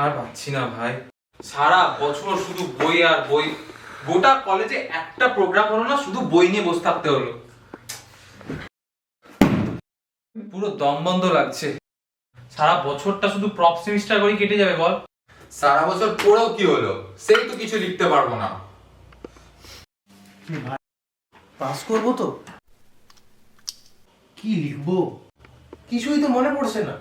আর পাচ্ছি না ভাই, সারা বছর শুধু বই আর বই। গোটা কলেজে একটা প্রোগ্রাম হলো না, শুধু বই নিয়ে বসে থাকতে হলো। পুরো দম বন্ধ লাগছে। সারা বছরটা শুধু প্রপ সেমিস্টার করে কেটে যাবে বল। সারা বছর পড়েও কি হলো, সেই তো কিছু লিখতে পারবো না। পাস করবো তো? কি লিখবো কিছুই তো মনে পড়ছে না।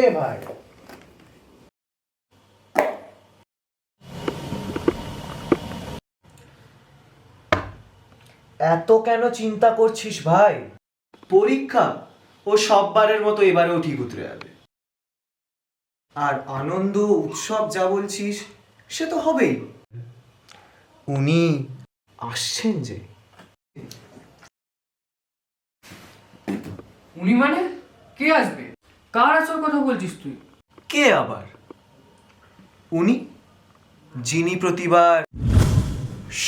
এ ভাই, এত কেন চিন্তা করছিস ভাই? পরীক্ষা ও সববারের মতো এবারেও ঠিক উতরে যাবে। আর আনন্দ উৎসব যা বলছিস সে তো হবেই। উনি আসছেন যে। উনি মানে কে আসবে? কার আসল কথা বলছিস তুই? কে আবার? উনি যিনি প্রতিবার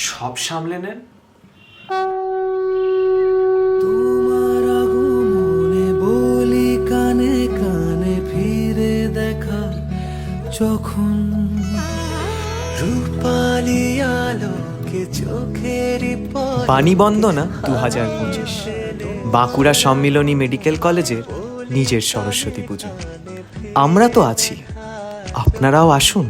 সব সামলে নেন। তোমার আগমনে বলি কানে কানে ফিরে দেখা যখন রূপালি আলোকে চোখেরই বাণী বন্দনা 2025 বাঁকুড়া সম্মিলনী মেডিকেল কলেজের নিজের সরস্বতী পুজো। আমরা তো আছি, আপনারাও আসুন।